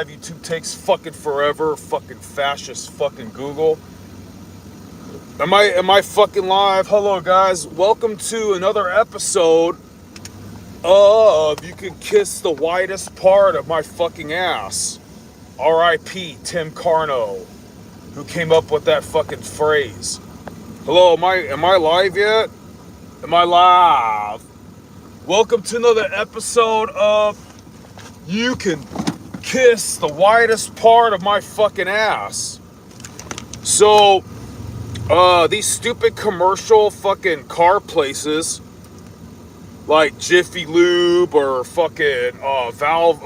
YouTube takes fucking forever. Fucking fascist. Fucking Google. Am I fucking live? Hello, guys. Welcome to another episode of You Can Kiss the Widest Part of My Fucking Ass. R.I.P. Tim Carno, who came up with that fucking phrase. Hello, am I live yet? Am I live? Welcome to another episode of You Can Kiss the Widest Part of My Fucking Ass. So, these stupid commercial fucking car places like Jiffy Lube or fucking Valve,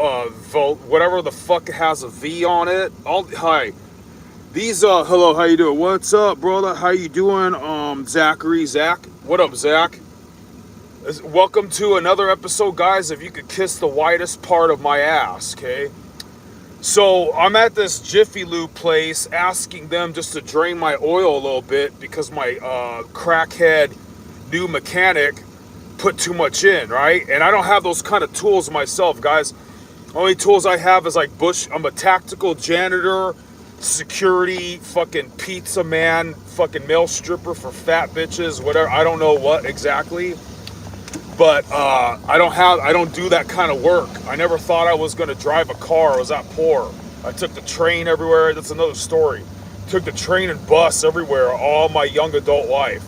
whatever the fuck has a V on it. Hi. These hello, how you doing? What's up, brother? How you doing? Zachary, Zach. What up, Zach? Welcome to another episode, guys. If you could kiss the widest part of my ass, okay? So I'm at this Jiffy Lube place asking them just to drain my oil a little bit because my crackhead new mechanic put too much in, right? And I don't have those kind of tools myself, guys. Only tools I have is like I'm a tactical janitor, security, fucking pizza man, fucking male stripper for fat bitches, whatever. I don't know what exactly. But I don't do that kind of work. I never thought I was gonna drive a car. I was that poor. I took the train everywhere. That's another story. Took the train and bus everywhere all my young adult life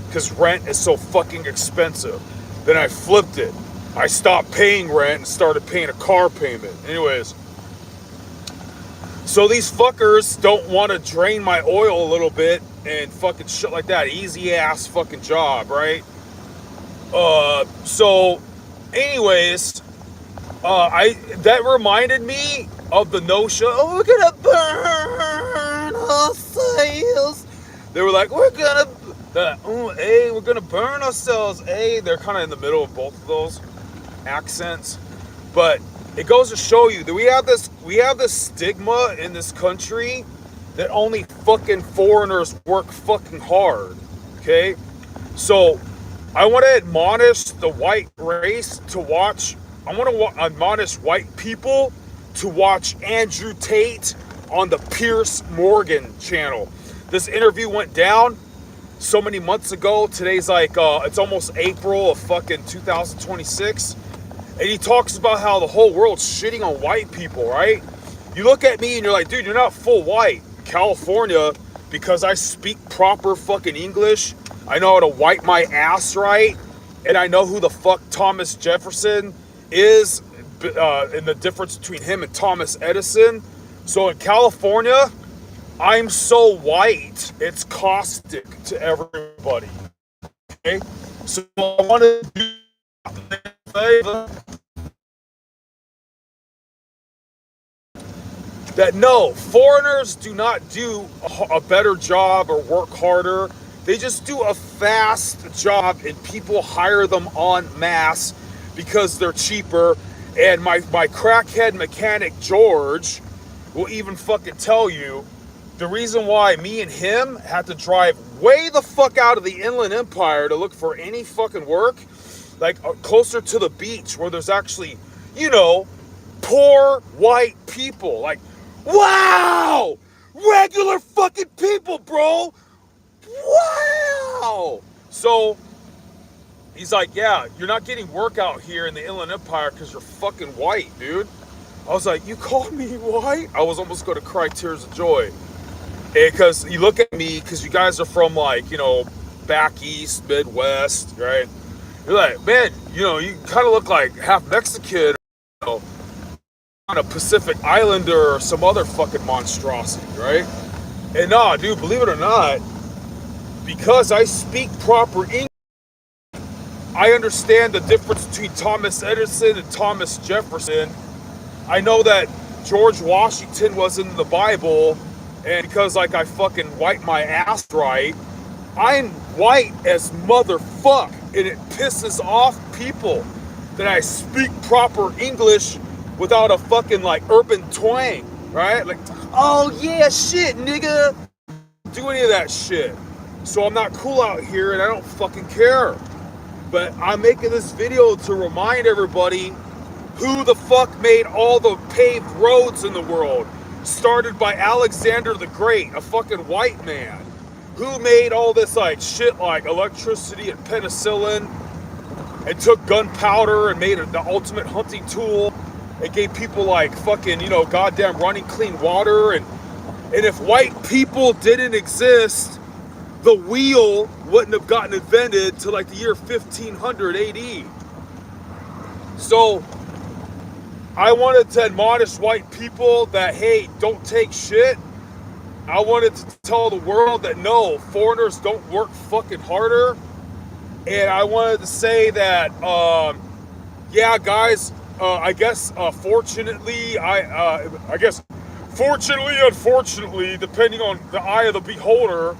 because rent is so fucking expensive. Then I flipped it. I stopped paying rent and started paying a car payment. Anyways, so these fuckers don't want to drain my oil a little bit and fucking shit like that. Easy ass fucking job, right? So anyways, that reminded me of the notion, oh, we're gonna burn ourselves. They were like, we're gonna burn ourselves. They're kind of in the middle of both of those accents. But it goes to show you that we have this stigma in this country that only fucking foreigners work fucking hard. Okay? So I want to admonish the white race to watch. I want to admonish white people to watch Andrew Tate on the Piers Morgan channel. This interview went down so many months ago. Today's like, it's almost April of fucking 2026. And he talks about how the whole world's shitting on white people, right? You look at me and you're like, dude, you're not full white. California, because I speak proper fucking English, I know how to wipe my ass right, and I know who the fuck Thomas Jefferson is, and the difference between him and Thomas Edison. So in California, I'm so white, it's caustic to everybody. Okay? So I want to do a favor that no, foreigners do not do a better job or work harder. They just do a fast job and people hire them en masse because they're cheaper. And my crackhead mechanic, George, will even fucking tell you the reason why me and him had to drive way the fuck out of the Inland Empire to look for any fucking work, like closer to the beach where there's actually, poor white people. Like, wow! Regular fucking people, bro! Wow! So he's like, yeah, you're not getting work out here in the Inland Empire because you're fucking white, dude. I was like, you called me white? I was almost going to cry tears of joy. Because you look at me, because you guys are from like, back east, Midwest, right? You're like, man, you kind of look like half Mexican, on a Pacific Islander or some other fucking monstrosity, right? And nah, dude, believe it or not, because I speak proper English, I understand the difference between Thomas Edison and Thomas Jefferson. I know that George Washington was in the Bible, and because like I fucking wipe my ass right, I'm white as motherfuck, and it pisses off people that I speak proper English without a fucking like urban twang, right? Like, oh yeah, shit, nigga. Do any of that shit. So I'm not cool out here and I don't fucking care. But I'm making this video to remind everybody Who the fuck made all the paved roads in the world? Started by Alexander the Great, a fucking white man. Who made all this like shit like electricity and penicillin and took gunpowder and made it the ultimate hunting tool and gave people like fucking, goddamn running clean water and if white people didn't exist, the wheel wouldn't have gotten invented till like the year 1500 AD. So I wanted to admonish white people that, hey, don't take shit. I wanted to tell the world that no, foreigners don't work fucking harder. And I wanted to say that, yeah, guys, I guess, fortunately, fortunately, unfortunately, depending on the eye of the beholder,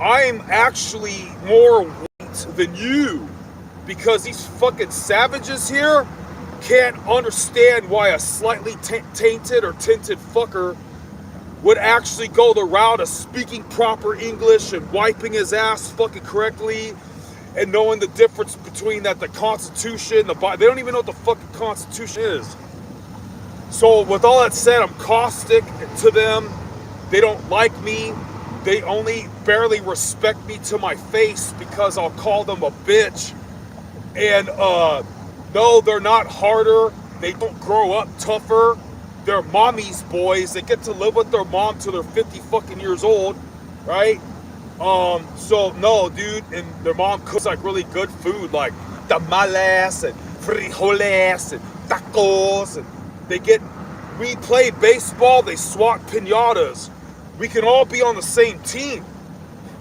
I'm actually more white than you because these fucking savages here can't understand why a slightly tainted or tinted fucker would actually go the route of speaking proper English and wiping his ass fucking correctly and knowing the difference between that the Constitution, they don't even know what the fucking Constitution is. So with all that said, I'm caustic to them. They don't like me. They only barely respect me to my face because I'll call them a bitch. And no, they're not harder. They don't grow up tougher. They're mommy's boys. They get to live with their mom till they're 50 fucking years old, right? So no, dude, and their mom cooks like really good food, like tamales and frijoles and tacos, and we play baseball, they swat piñatas. We can all be on the same team.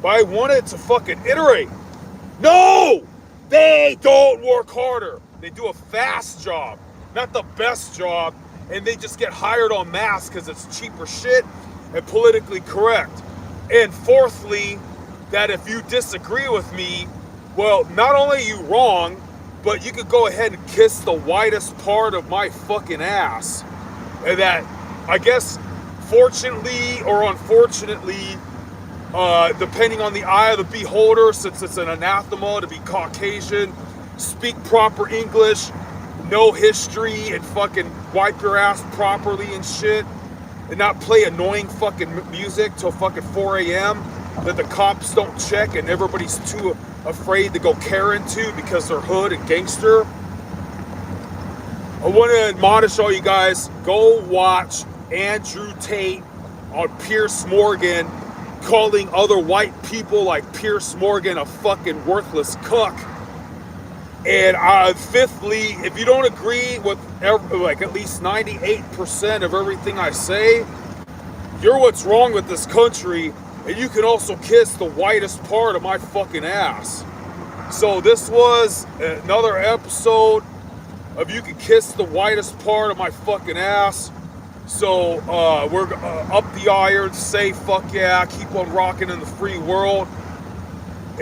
But I wanted to fucking iterate. No! They don't work harder. They do a fast job, not the best job, and they just get hired en masse because it's cheaper shit and politically correct. And fourthly, that if you disagree with me, well, not only are you wrong, but you could go ahead and kiss the whitest part of my fucking ass. And that, I guess, fortunately or unfortunately, depending on the eye of the beholder, since it's an anathema to be Caucasian, speak proper English, know history, and fucking wipe your ass properly and shit, and not play annoying fucking music till fucking 4 a.m. that the cops don't check and everybody's too afraid to go Karen to because they're hood and gangster. I want to admonish all you guys, go watch Andrew Tate on Piers Morgan calling other white people like Piers Morgan a fucking worthless cuck. And fifthly, if you don't agree with like at least 98% of everything I say, you're what's wrong with this country, and you can also kiss the whitest part of my fucking ass. So this was another episode of You Can Kiss the Whitest Part of My Fucking Ass. So we're up the iron, say fuck yeah, keep on rocking in the free world.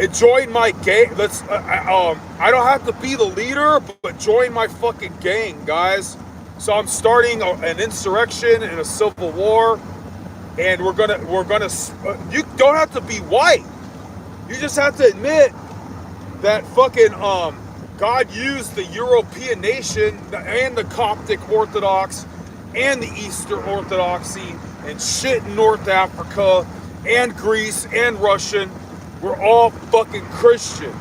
And join my gang. I don't have to be the leader, but join my fucking gang, guys. So I'm starting an insurrection and a civil war, and we're gonna. You don't have to be white. You just have to admit that fucking God used the European nation and the Coptic Orthodox and the Eastern Orthodoxy and shit in North Africa and Greece and Russian. We're all fucking Christian.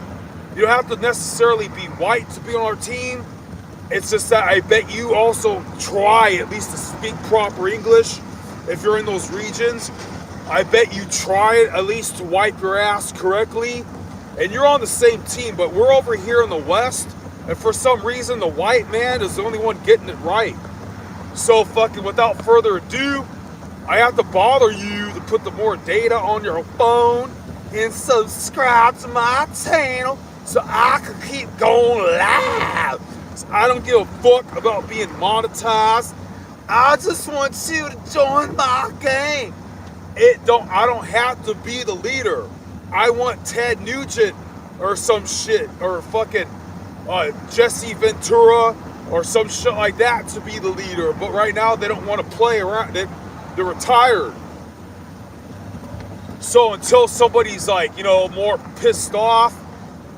You don't have to necessarily be white to be on our team. It's just that I bet you also try at least to speak proper English if you're in those regions. I bet you try at least to wipe your ass correctly. And you're on the same team, but we're over here in the West, and for some reason the white man is the only one getting it right. So fucking without further ado, I have to bother you to put the more data on your phone and subscribe to my channel so I can keep going live. So I don't give a fuck about being monetized. I just want you to join my gang. I don't have to be the leader. I want Ted Nugent or some shit, or fucking Jesse Ventura or some shit like that to be the leader. But right now they don't want to play around. They're retired. So until somebody's like, more pissed off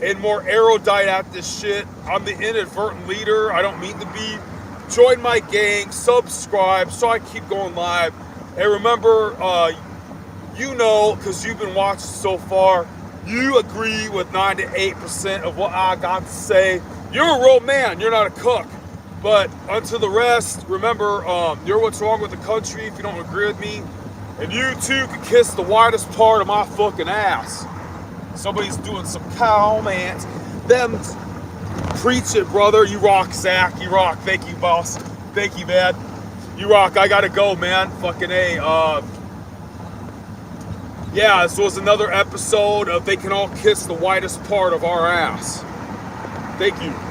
and more erudite at this shit. I'm the inadvertent leader. I don't mean to be. Join my gang, subscribe so I keep going live. And remember, you know, because you've been watching so far, you agree with 98% of what I got to say. You're a real man, you're not a cook. But unto the rest, remember, you're what's wrong with the country if you don't agree with me. And you too can kiss the widest part of my fucking ass. Somebody's doing some comments. Them, preach it, brother. You rock, Zach. You rock. Thank you, boss. Thank you, man. You rock. I gotta go, man. Fucking A. Yeah, this was another episode of They Can All Kiss the Widest Part of Our Ass. Thank you.